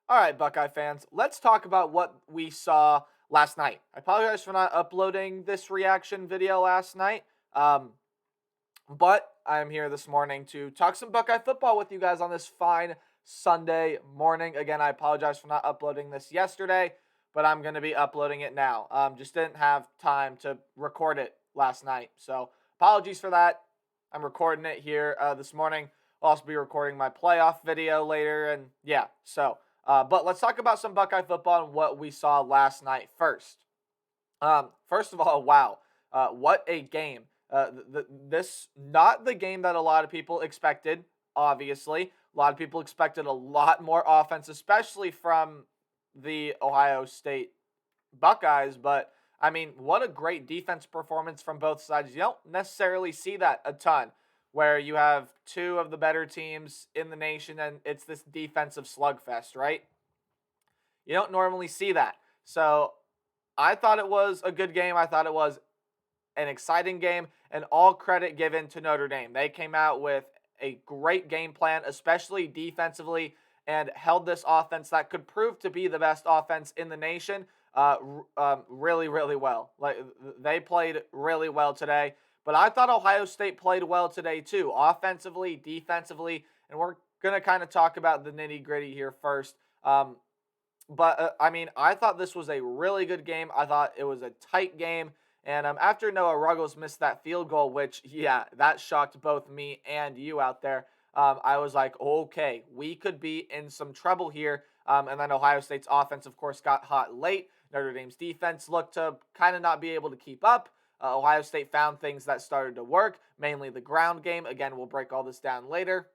All right, Buckeye fans, let's talk about what we saw last night. I apologize for not uploading this reaction video last night, but I'm here this morning to talk some Buckeye football with you guys on this fine Sunday morning. Again, I apologize for not uploading this yesterday, but I'm going to be uploading it now. Just didn't have time to record it last night, so apologies for that. I'm recording it here this morning. I'll also be recording my playoff video later, and yeah, so. But let's talk about some Buckeye football and what we saw last night first. First of all, wow, what a game! This not the game that a lot of people expected. Obviously, a lot of people expected a lot more offense, especially from the Ohio State Buckeyes. But I mean, what a great defense performance from both sides. You don't necessarily see that a ton, where you have two of the better teams in the nation, and it's this defensive slugfest, right? You don't normally see that. So I thought it was a good game. I thought it was an exciting game, and all credit given to Notre Dame. They came out with a great game plan, especially defensively, and held this offense that could prove to be the best offense in the nation really, really well. Like, they played really well today. But I thought Ohio State played well today too, offensively, defensively, and we're gonna kind of talk about the nitty gritty here first. But I mean, I thought this was a really good game. I thought it was a tight game. And after Noah Ruggles missed that field goal, which, yeah, that shocked both me and you out there, I was like, okay, we could be in some trouble here. And then Ohio State's offense, of course, got hot late. Notre Dame's defense looked to kind of not be able to keep up. Ohio State found things that started to work, mainly the ground game. Again, we'll break all this down later.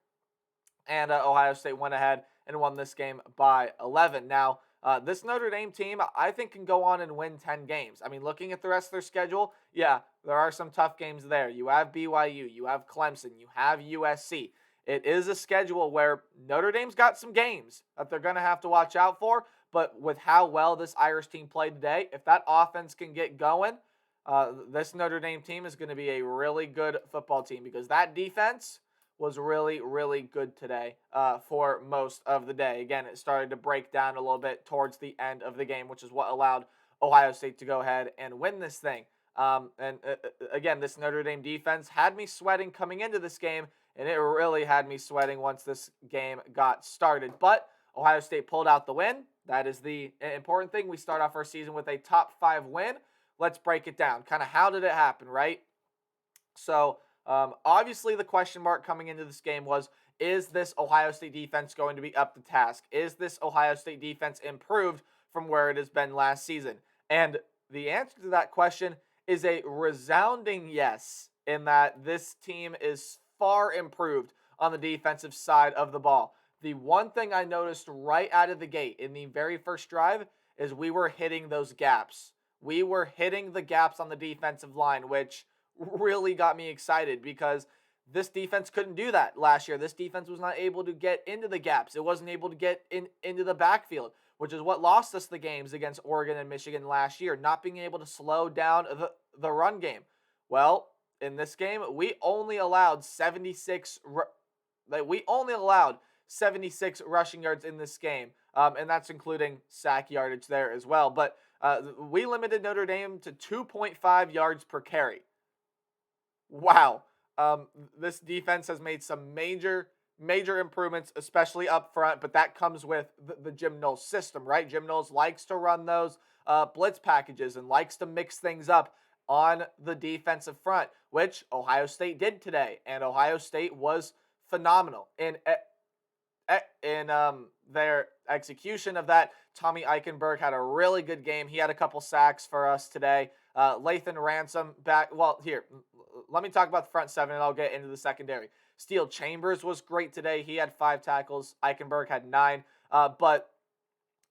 And Ohio State went ahead and won this game by 11. Now, this Notre Dame team, I think, can go on and win 10 games. I mean, looking at the rest of their schedule, yeah, there are some tough games there. You have BYU, you have Clemson, you have USC. It is a schedule where Notre Dame's got some games that they're going to have to watch out for. But with how well this Irish team played today, if that offense can get going, this Notre Dame team is going to be a really good football team, because that defense was really, really good today for most of the day. Again, it started to break down a little bit towards the end of the game, which is what allowed Ohio State to go ahead and win this thing. Again, this Notre Dame defense had me sweating coming into this game, and it really had me sweating once this game got started. But Ohio State pulled out the win. That is the important thing. We start off our season with a top 5 win. Let's break it down. Kind of how did it happen, right? So, obviously, the question mark coming into this game was, is this Ohio State defense going to be up to task? Is this Ohio State defense improved from where it has been last season? And the answer to that question is a resounding yes, in that this team is far improved on the defensive side of the ball. The one thing I noticed right out of the gate in the very first drive is we were hitting those gaps. We were hitting the gaps on the defensive line, which really got me excited, because this defense couldn't do that last year. This defense was not able to get into the gaps. It wasn't able to get into the backfield, which is what lost us the games against Oregon and Michigan last year, not being able to slow down the run game. Well, in this game, we only allowed 76 rushing yards in this game, and that's including sack yardage there as well. But we limited Notre Dame to 2.5 yards per carry. Wow. This defense has made some major improvements, especially up front, but that comes with the Jim Knowles system, right? Jim Knowles likes to run those blitz packages and likes to mix things up on the defensive front, which Ohio State did today, and Ohio State was phenomenal in their execution of that. Tommy Eichenberg had a really good game. He had a couple sacks for us today. Lathan Ransom back. Well, here, let me talk about the front seven, and I'll get into the secondary. Steele Chambers was great today. He had 5 tackles. Eichenberg had 9. But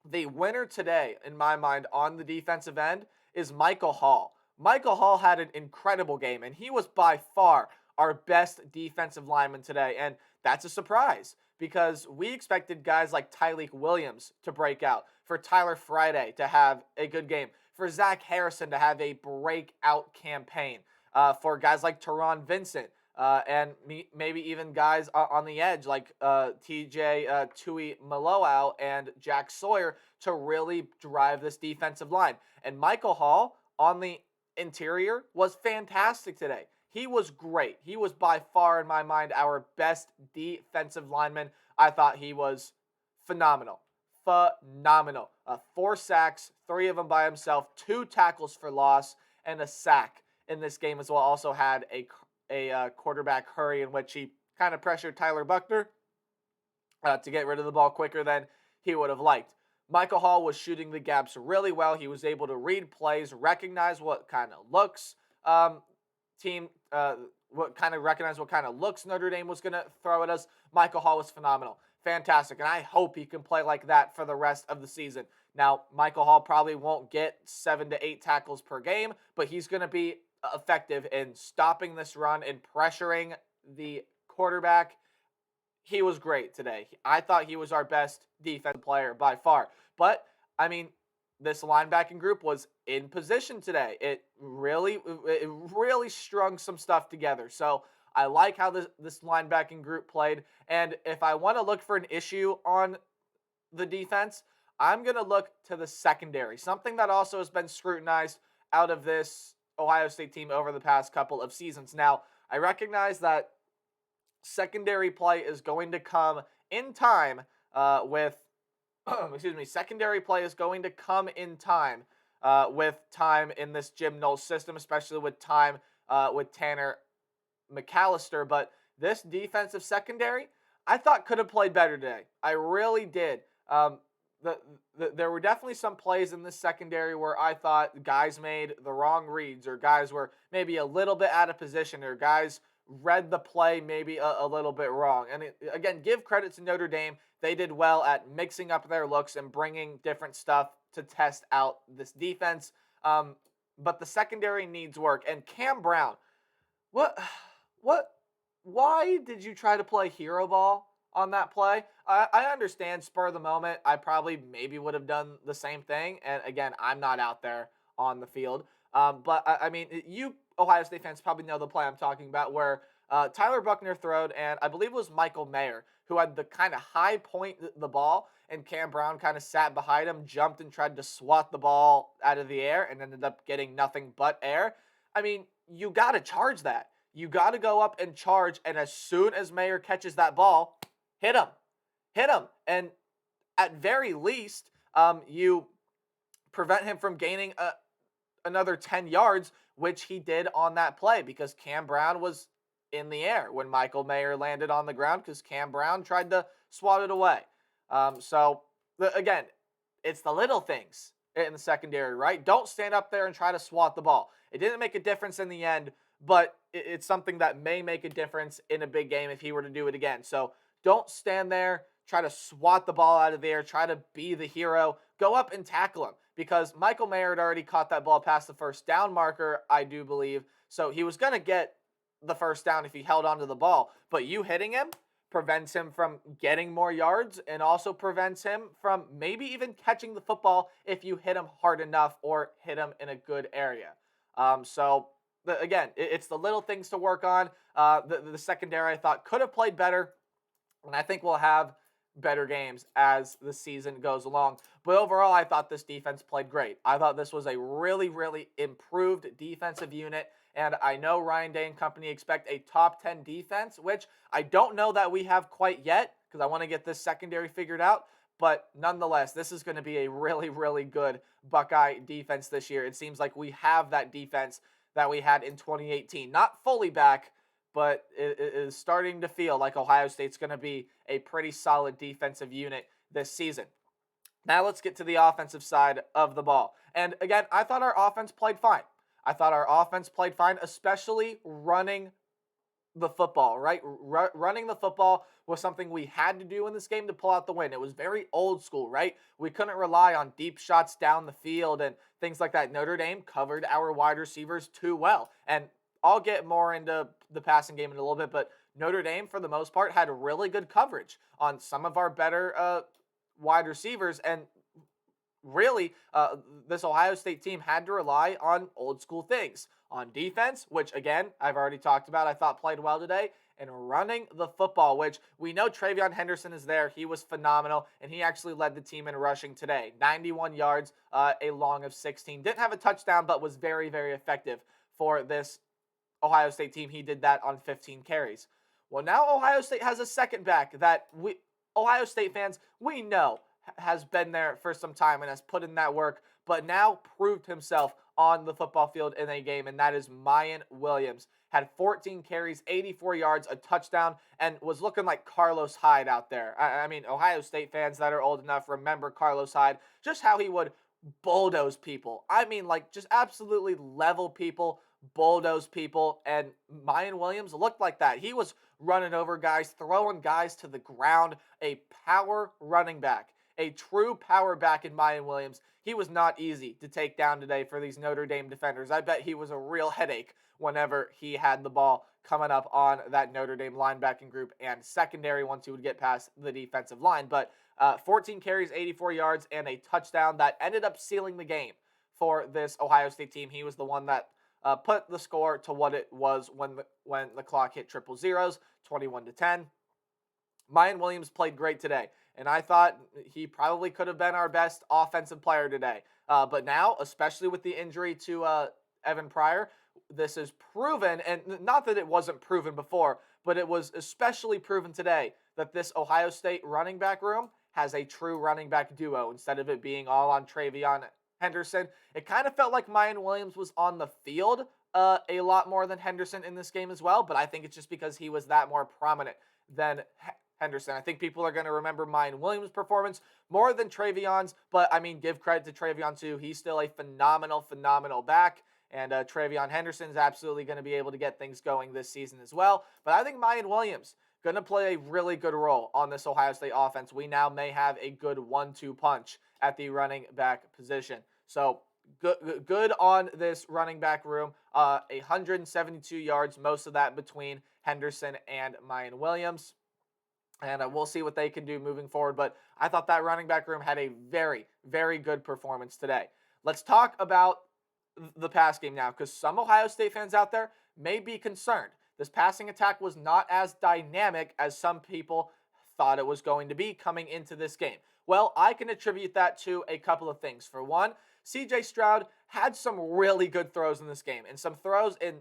the winner today, in my mind, on the defensive end is Michael Hall. Michael Hall had an incredible game, and he was by far our best defensive lineman today. And that's a surprise, because we expected guys like Tyleik Williams to break out, for Tyler Friday to have a good game, for Zach Harrison to have a breakout campaign, for guys like Teron Vincent and maybe even guys on the edge like TJ Tui Maloau and Jack Sawyer to really drive this defensive line. And Michael Hall on the interior was fantastic today. He was great. He was by far, in my mind, our best defensive lineman. I thought he was phenomenal. Phenomenal. 4 sacks, 3 of them by himself, 2 tackles for loss, and a sack in this game as well. Also had a quarterback hurry in which he kind of pressured Tyler Buckner to get rid of the ball quicker than he would have liked. Michael Hall was shooting the gaps really well. He was able to read plays, recognize what kind of looks recognize what kind of looks Notre Dame was going to throw at us. Michael Hall was phenomenal. Fantastic. And I hope he can play like that for the rest of the season. Now, Michael Hall probably won't get 7 to 8 tackles per game, but he's going to be effective in stopping this run and pressuring the quarterback. He was great today. I thought he was our best defensive player by far. But, I mean, this linebacking group was in position today. It really strung some stuff together. So I like how this linebacking group played. And if I want to look for an issue on the defense, I'm going to look to the secondary. Something that also has been scrutinized out of this Ohio State team over the past couple of seasons. Now, I recognize that secondary play is going to come in time secondary play is going to come in time with time in this Jim Knowles system, especially with time with Tanner McAllister. But this defensive secondary, I thought could have played better today. I really did. There were definitely some plays in this secondary where I thought guys made the wrong reads, or guys were maybe a little bit out of position, or guys read the play maybe a little bit wrong. And again, give credit to Notre Dame. They did well at mixing up their looks and bringing different stuff to test out this defense. But the secondary needs work. And Cam Brown, why did you try to play hero ball on that play? I understand spur of the moment. I probably maybe would have done the same thing. And again, I'm not out there on the field. But I mean, you Ohio State fans probably know the play I'm talking about, where Tyler Buckner throwed, and I believe it was Michael Mayer who had the kind of high point the ball, and Cam Brown kind of sat behind him, jumped and tried to swat the ball out of the air, and ended up getting nothing but air. I mean, you got to charge that. You got to go up and charge, and as soon as Mayer catches that ball, hit him. And at very least, you prevent him from gaining another 10 yards, which he did on that play, because Cam Brown was in the air when Michael Mayer landed on the ground, because Cam Brown tried to swat it away. Again, it's the little things in the secondary, right? Don't stand up there and try to swat the ball. It didn't make a difference in the end, but it's something that may make a difference in a big game if he were to do it again. So don't stand there, try to swat the ball out of the air, try to be the hero. Go up and tackle him, because Michael Mayer had already caught that ball past the first down marker, I do believe. So he was going to get the first down if he held onto the ball. But you hitting him prevents him from getting more yards, and also prevents him from maybe even catching the football if you hit him hard enough or hit him in a good area. Again, it's the little things to work on. The secondary, I thought, could have played better, and I think we'll have better games as the season goes along. But overall, I thought this defense played great. I thought this was a really, really improved defensive unit, and I know Ryan Day and company expect a top 10 defense, which I don't know that we have quite yet, because I want to get this secondary figured out. But nonetheless, this is going to be a really, really good Buckeye defense this year. It seems like we have that defense that we had in 2018. Not fully back, but it is starting to feel like Ohio State's going to be a pretty solid defensive unit this season. Now let's get to the offensive side of the ball. And again, I thought our offense played fine. Especially running the football, right? Running the football was something we had to do in this game to pull out the win. It was very old school, right? We couldn't rely on deep shots down the field and things like that. Notre Dame covered our wide receivers too well. And I'll get more into the passing game in a little bit, but Notre Dame, for the most part, had really good coverage on some of our better wide receivers. And really, this Ohio State team had to rely on old school things. On defense, which again, I've already talked about, I thought played well today, and running the football, which we know Travion Henderson is there. He was phenomenal, and he actually led the team in rushing today. 91 yards, a long of 16. Didn't have a touchdown, but was very, very effective for this Ohio State team. He did that on 15 carries. Well, now Ohio State has a second back that Ohio State fans, we know has been there for some time and has put in that work, but now proved himself on the football field in a game, and that is Mayan Williams. Had 14 carries, 84 yards, a touchdown, and was looking like Carlos Hyde out there. I mean, Ohio State fans that are old enough remember Carlos Hyde, just how he would bulldoze people. I mean, like, just absolutely level people, bulldoze people, and Mayan Williams looked like that. He was running over guys, throwing guys to the ground, a power running back. A true power back in Mayan Williams. He was not easy to take down today for these Notre Dame defenders. I bet he was a real headache whenever he had the ball coming up on that Notre Dame linebacking group and secondary once he would get past the defensive line. But 14 carries, 84 yards, and a touchdown that ended up sealing the game for this Ohio State team. He was the one that put the score to what it was when the clock hit triple zeros, 21-10. Mayan Williams played great today, and I thought he probably could have been our best offensive player today. But now, especially with the injury to Evan Pryor, this is proven, and not that it wasn't proven before, but it was especially proven today that this Ohio State running back room has a true running back duo instead of it being all on Travion Henderson. It kind of felt like Mayan Williams was on the field a lot more than Henderson in this game as well, but I think it's just because he was that more prominent than Henderson. I think people are going to remember Mayan Williams' performance more than Travion's, but I mean, give credit to Travion too. He's still a phenomenal, phenomenal back, and Travion Henderson's absolutely going to be able to get things going this season as well. But I think Mayan Williams going to play a really good role on this Ohio State offense. We now may have a good 1-2 punch at the running back position. So good on this running back room. 172 yards, most of that between Henderson and Mayan Williams. And we'll see what they can do moving forward. But I thought that running back room had a very, very good performance today. Let's talk about the pass game now, because some Ohio State fans out there may be concerned. This passing attack was not as dynamic as some people thought it was going to be coming into this game. Well, I can attribute that to a couple of things. For one, CJ Stroud had some really good throws in this game, and some throws in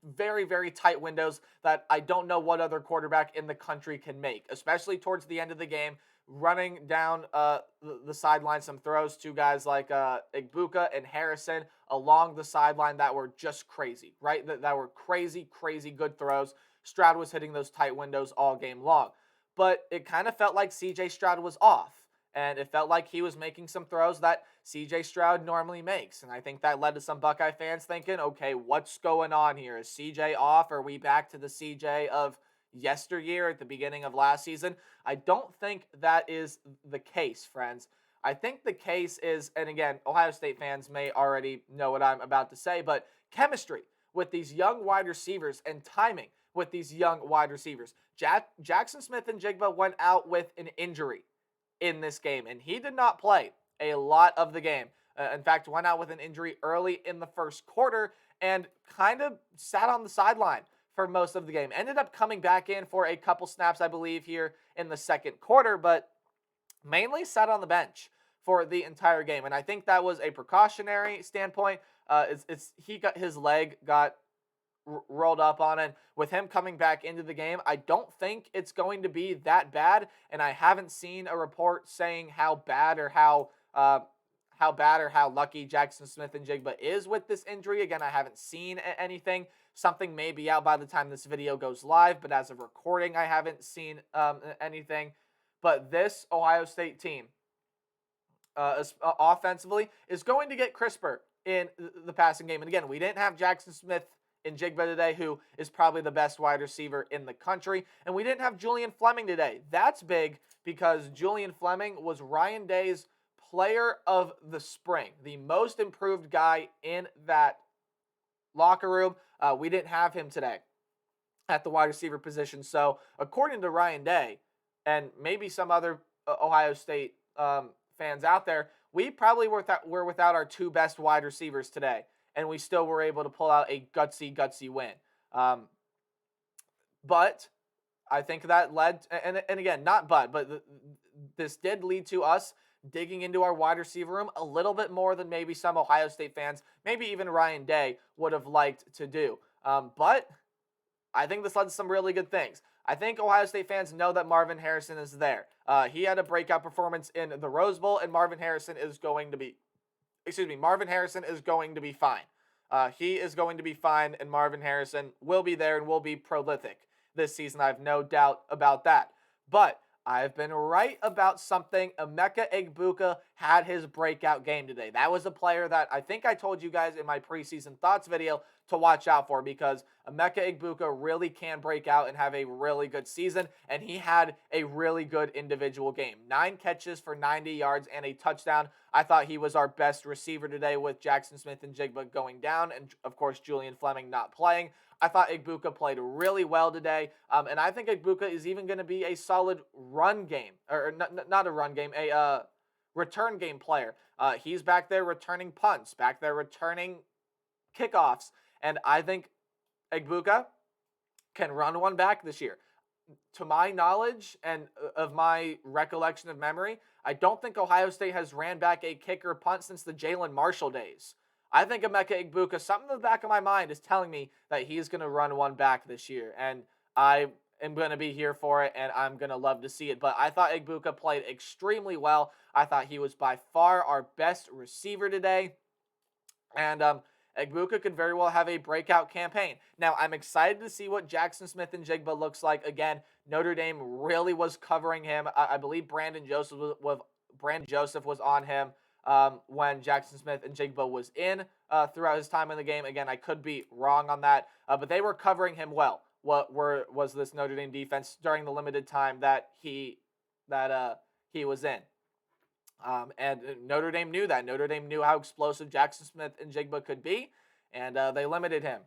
very, very tight windows that I don't know what other quarterback in the country can make, especially towards the end of the game, running down the sideline, some throws to guys like Igbuka and Harrison along the sideline that were just crazy, right? That were crazy, crazy good throws. Stroud was hitting those tight windows all game long. But it kind of felt like CJ Stroud was off. And it felt like he was making some throws that CJ Stroud normally makes. And I think that led to some Buckeye fans thinking, okay, what's going on here? Is CJ off? Are we back to the CJ of yesteryear at the beginning of last season? I don't think that is the case, friends. I think the case is, and again, Ohio State fans may already know what I'm about to say, but chemistry with these young wide receivers and timing with these young wide receivers. Jackson Smith-Njigba went out with an injury in this game, and he did not play a lot of the game. In fact, went out with an injury early in the first quarter and kind of sat on the sideline for most of the game. Ended up coming back in for a couple snaps, I believe, here in the second quarter, but mainly sat on the bench for the entire game. And I think that was a precautionary standpoint. His leg got rolled up on it. With him coming back into the game, I don't think it's going to be that bad, and I haven't seen a report saying how bad or how lucky Jackson Smith-Njigba is with this injury. Again, I haven't seen anything. Something may be out by the time this video goes live, but as of recording, I haven't seen anything. But this Ohio State team, offensively, is going to get crisper in the passing game. And again, we didn't have Jackson Smith-Njigba today, who is probably the best wide receiver in the country. And we didn't have Julian Fleming today. That's big because Julian Fleming was Ryan Day's player of the spring, the most improved guy in that locker room. We didn't have him today at the wide receiver position. So according to Ryan Day, and maybe some other Ohio State fans out there, we probably were without our two best wide receivers today, and we still were able to pull out a gutsy win. But I think that led, and again, but this did lead to us digging into our wide receiver room a little bit more than maybe some Ohio State fans, maybe even Ryan Day, would have liked to do. But I think this led to some really good things. I think Ohio State fans know that Marvin Harrison is there. He had a breakout performance in the Rose Bowl, and Marvin Harrison is going to be fine. He is going to be fine, and Marvin Harrison will be there and will be prolific this season. I have no doubt about that. But I've been right about something. Emeka Egbuka had his breakout game today. That was a player that I think I told you guys in my preseason thoughts video to watch out for, because Emeka Egbuka really can break out and have a really good season, and he had a really good individual game. 9 catches for 90 yards and a touchdown. I thought he was our best receiver today, with Jackson Smith-Njigba going down and, of course, Julian Fleming not playing. I thought Egbuka played really well today, and I think Egbuka is even going to be a solid run game, or not a run game, a return game player. He's back there returning punts, back there returning kickoffs, and I think Egbuka can run one back this year. To my knowledge and of my recollection of memory, I don't think Ohio State has ran back a kick or punt since the Jalen Marshall days. I think Emeka Egbuka, something in the back of my mind is telling me that he's going to run one back this year, and I am going to be here for it, and I'm going to love to see it. But I thought Egbuka played extremely well. I thought he was by far our best receiver today, and Egbuka could very well have a breakout campaign. Now, I'm excited to see what Jackson Smith-Njigba looks like. Again, Notre Dame really was covering him. I believe Brandon Joseph was on him when Jackson Smith-Njigba was in throughout his time in the game. Again, I could be wrong on that, but they were covering him well. What was this Notre Dame defense during the limited time that he was in? And Notre Dame knew that. Notre Dame knew how explosive Jackson Smith-Njigba could be, and they limited him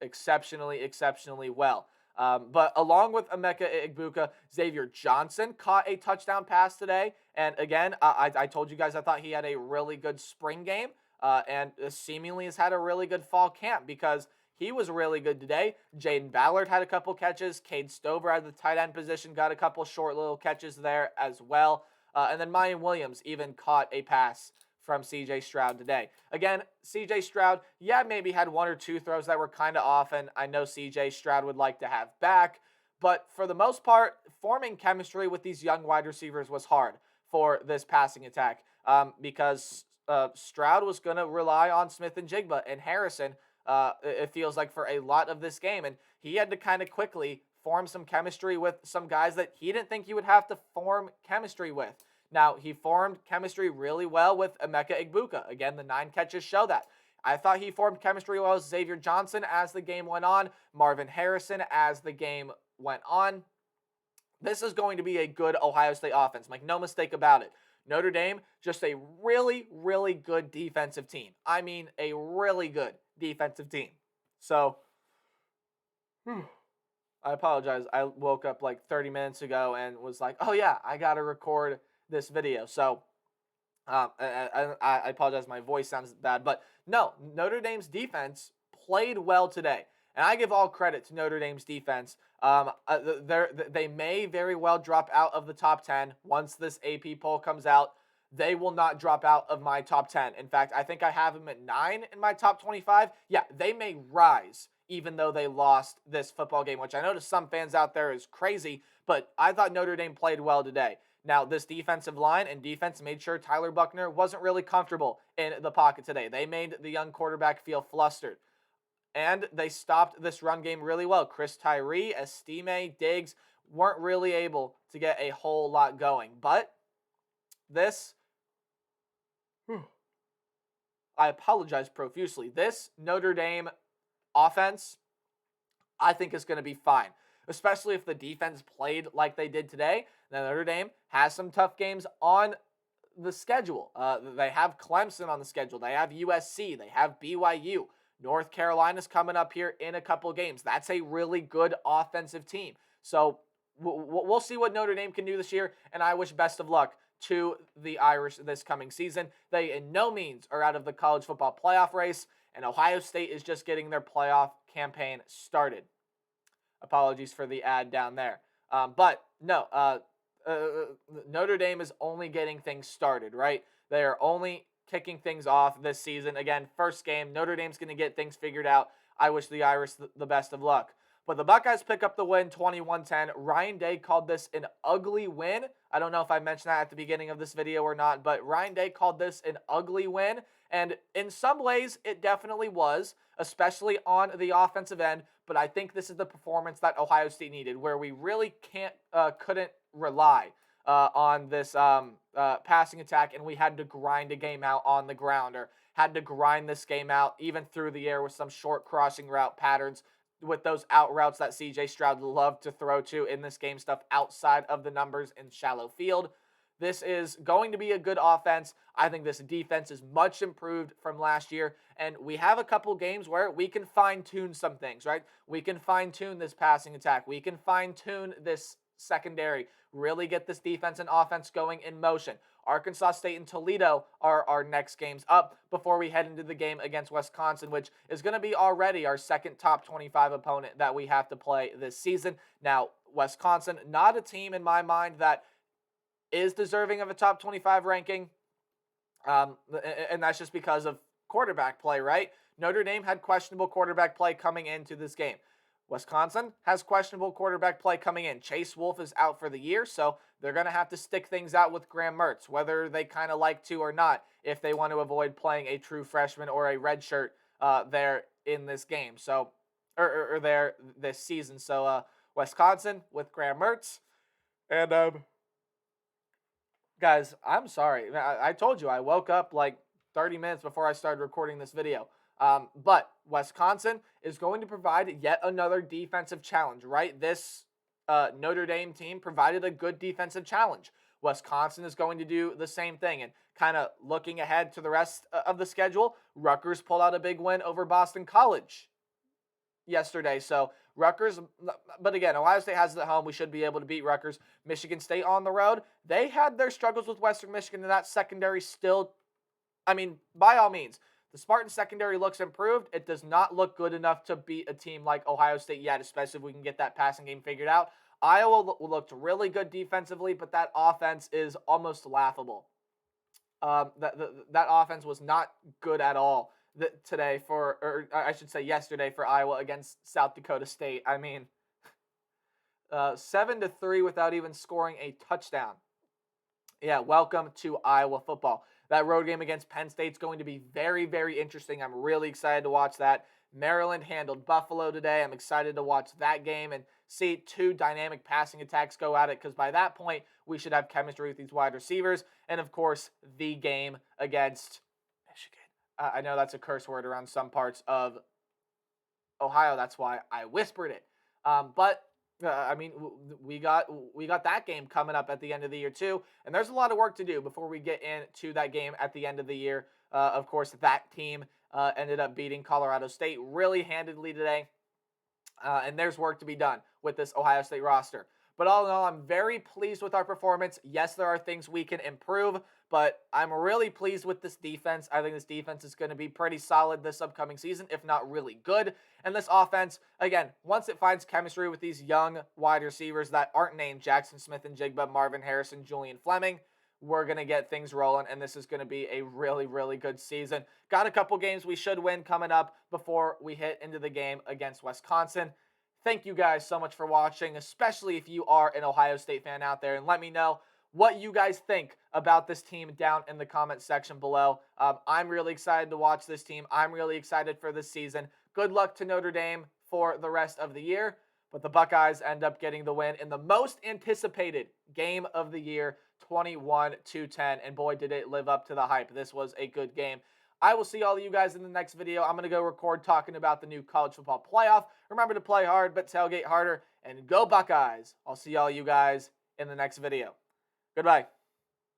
exceptionally well. But along with Emeka Egbuka, Xavier Johnson caught a touchdown pass today. And again, I told you guys I thought he had a really good spring game, and seemingly has had a really good fall camp, because he was really good today. Jaden Ballard had a couple catches. Cade Stover at the tight end position got a couple short little catches there as well. And then Mayan Williams even caught a pass from C.J. Stroud today. Again, C.J. Stroud, maybe had 1 or 2 throws that were kind of off, and I know C.J. Stroud would like to have back. But for the most part, forming chemistry with these young wide receivers was hard for this passing attack, because Stroud was going to rely on Smith-Njigba and Harrison, it feels like, for a lot of this game. And he had to kind of quickly form some chemistry with some guys that he didn't think he would have to form chemistry with. Now, he formed chemistry really well with Emeka Egbuka. Again, the 9 catches show that. I thought he formed chemistry well with Xavier Johnson as the game went on, Marvin Harrison as the game went on. This is going to be a good Ohio State offense. Make no mistake about it. Notre Dame, just a really, really good defensive team. I mean, a really good defensive team. So, I apologize. I woke up like 30 minutes ago and was like, oh yeah, I got to record this video. So I apologize. My voice sounds bad, but no, Notre Dame's defense played well today. And I give all credit to Notre Dame's defense. They may very well drop out of the top 10 once this AP poll comes out. They will not drop out of my top 10. In fact, I think I have them at 9 in my top 25. Yeah, they may rise even though they lost this football game, which I know to some fans out there is crazy, but I thought Notre Dame played well today. Now, this defensive line and defense made sure Tyler Buckner wasn't really comfortable in the pocket today. They made the young quarterback feel flustered. And they stopped this run game really well. Chris Tyree, Estime, Diggs weren't really able to get a whole lot going. But this, I apologize profusely. This Notre Dame offense, I think, is going to be fine, especially if the defense played like they did today. Now, Notre Dame has some tough games on the schedule. They have Clemson on the schedule. They have USC. They have BYU. North Carolina's coming up here in a couple of games. That's a really good offensive team. So we'll see what Notre Dame can do this year, and I wish best of luck to the Irish this coming season. They in no means are out of the college football playoff race, and Ohio State is just getting their playoff campaign started. Apologies for the ad down there. But no, Notre Dame is only getting things started, right? They are only kicking things off this season. Again, first game, Notre Dame's going to get things figured out. I wish the Irish the best of luck. But the Buckeyes pick up the win, 21-10. Ryan Day called this an ugly win. I don't know if I mentioned that at the beginning of this video or not, but Ryan Day called this an ugly win. And in some ways, it definitely was, especially on the offensive end. But I think this is the performance that Ohio State needed, where we really couldn't rely on this passing attack, and we had to grind a game out on the ground, or had to grind this game out even through the air with some short crossing route patterns, with those out routes that C.J. Stroud loved to throw to in this game, stuff outside of the numbers in shallow field. This is going to be a good offense. I think this defense is much improved from last year, and we have a couple games where we can fine-tune some things, right? We can fine-tune this passing attack. We can fine-tune this secondary, really get this defense and offense going in motion. Arkansas State and Toledo are our next games up before we head into the game against Wisconsin, which is going to be already our second top 25 opponent that we have to play this season. Now, Wisconsin, not a team in my mind that is deserving of a top 25 ranking, and that's just because of quarterback play, right? Notre Dame had questionable quarterback play coming into this game. Wisconsin has questionable quarterback play coming in. Chase Wolf is out for the year, so they're going to have to stick things out with Graham Mertz, whether they kind of like to or not, if they want to avoid playing a true freshman or a redshirt there in this game, so or there this season. So Wisconsin with Graham Mertz, and guys, I'm sorry. I told you I woke up like 30 minutes before I started recording this video. But Wisconsin is going to provide yet another defensive challenge, right? This Notre Dame team provided a good defensive challenge. Wisconsin is going to do the same thing. And kind of looking ahead to the rest of the schedule, Rutgers pulled out a big win over Boston College yesterday. So Rutgers, but again, Ohio State has it at home. We should be able to beat Rutgers. Michigan State on the road, they had their struggles with Western Michigan, and that secondary still, I mean, by all means, the Spartan secondary looks improved. It does not look good enough to beat a team like Ohio State yet, especially if we can get that passing game figured out. Iowa looked really good defensively, but that offense is almost laughable. That offense was not good at all today or I should say yesterday for Iowa against South Dakota State. I mean, 7-3 without even scoring a touchdown. Yeah, welcome to Iowa football. That road game against Penn State's going to be very, very interesting. I'm really excited to watch that. Maryland handled Buffalo today. I'm excited to watch that game and see two dynamic passing attacks go at it, because by that point, we should have chemistry with these wide receivers. And, of course, the game against Michigan. I know that's a curse word around some parts of Ohio. That's why I whispered it. But I mean, we got that game coming up at the end of the year too, and there's a lot of work to do before we get into that game at the end of the year. Of course, that team ended up beating Colorado State really handedly today, and there's work to be done with this Ohio State roster. But all in all, I'm very pleased with our performance. Yes, there are things we can improve, but I'm really pleased with this defense. I think this defense is going to be pretty solid this upcoming season, if not really good. And this offense, again, once it finds chemistry with these young wide receivers that aren't named Jackson Smith and Jigba, Marvin Harrison, Julian Fleming, we're going to get things rolling, and this is going to be a really, really good season. Got a couple games we should win coming up before we hit into the game against Wisconsin. Thank you guys so much for watching, especially if you are an Ohio State fan out there, and let me know what you guys think about this team down in the comment section below. I'm really excited to watch this team. I'm really excited for this season. Good luck to Notre Dame for the rest of the year, but the Buckeyes end up getting the win in the most anticipated game of the year, 21-10, and boy, did it live up to the hype. This was a good game. I will see all of you guys in the next video. I'm going to go record talking about the new college football playoff. Remember to play hard, but tailgate harder, and go Buckeyes. I'll see all you guys in the next video. Goodbye.